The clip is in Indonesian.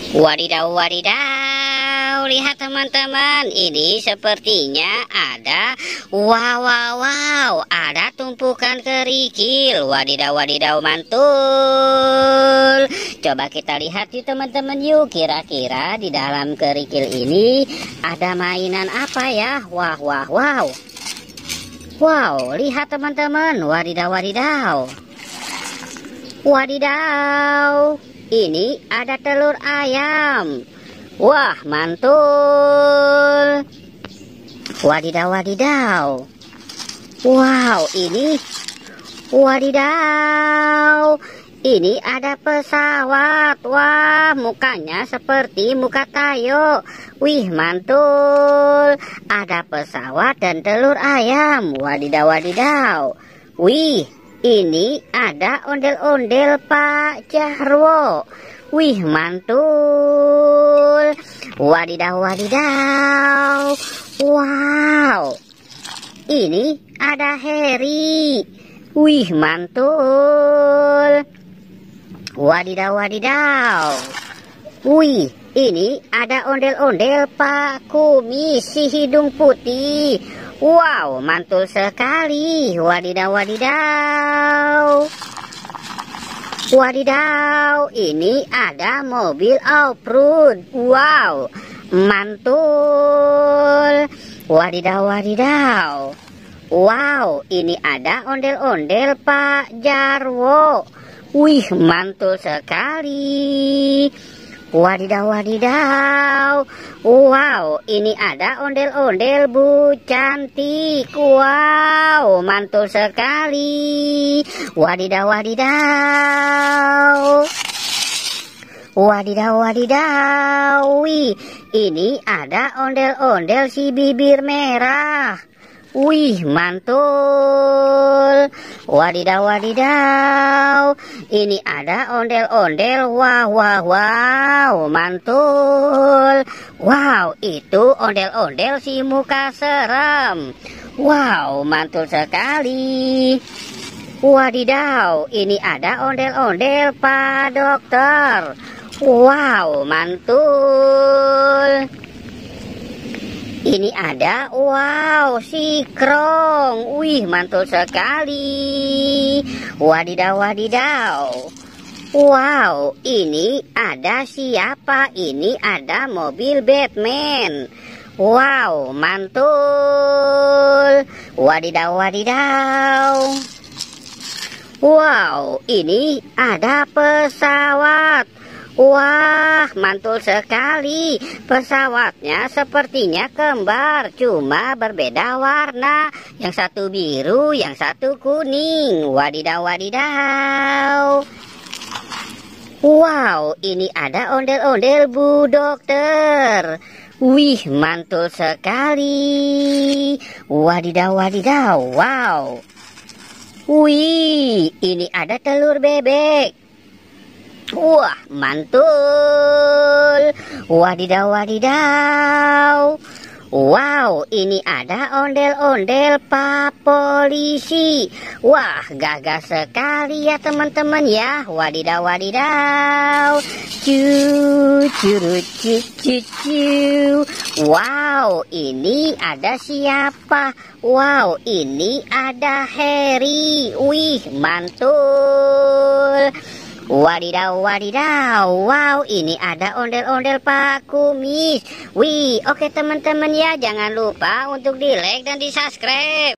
Wadidaw, wadidaw, lihat teman-teman, ini sepertinya ada, wow, ada tumpukan kerikil. Wadidaw, wadidaw, mantul. Coba kita lihat yuk teman-teman yuk, kira-kira di dalam kerikil ini ada mainan apa ya? Wow, lihat teman-teman, wadidaw, wadidaw, ini ada telur ayam. Wah, mantul. Wadidaw. Wow, ini wadidaw. Ini ada pesawat. Wah, mukanya seperti muka tayo. Wih, mantul. Ada pesawat dan telur ayam. Wadidaw. Wih, ini ada ondel-ondel Pak Jarwo. Wih, mantul. Wadidaw. Wow. Ini ada Harry. Wih, mantul. Wadidaw. Wih, ini ada ondel-ondel Pak Kumis si hidung putih. Wow, mantul sekali. Wadidaw, ini ada mobil off-road. Wow, mantul. Wadidaw. Wow, ini ada ondel-ondel Pak Jarwo. Wih, mantul sekali. Wadidaw. Wow, ini ada ondel-ondel Bu Cantik. Wow, mantul sekali. Wadidaw. Wih, ini ada ondel-ondel si bibir merah. Wih, mantul. Wadidaw. Ini ada ondel-ondel. Wow, mantul. Wow, itu ondel-ondel si muka serem. Wow, mantul sekali. Wadidaw, ini ada ondel-ondel Pak Dokter. Wow, mantul. Ini ada, wow, si Krong. Wih, mantul sekali. Wadidaw. Wow, ini ada siapa? Ini ada mobil Batman. Wow, mantul. Wadidaw. Wow, ini ada pesawat. Wah, mantul sekali. Pesawatnya sepertinya kembar, cuma berbeda warna. Yang satu biru, yang satu kuning. Wadidaw. Wow, ini ada ondel-ondel Bu Dokter. Wih, mantul sekali. Wadidaw. Wow. Wih, ini ada telur bebek. Wah, mantul. Wadidaw. Wow, ini ada ondel-ondel Pak Polisi. Wah, gagah sekali ya teman-teman ya. Wadidaw. Wow, ini ada siapa? Wow, ini ada Harry. Wih, mantul. Wadidaw. Wow, ini ada ondel-ondel Pak Kumis. Wih, oke teman-teman ya, jangan lupa untuk di like dan di subscribe.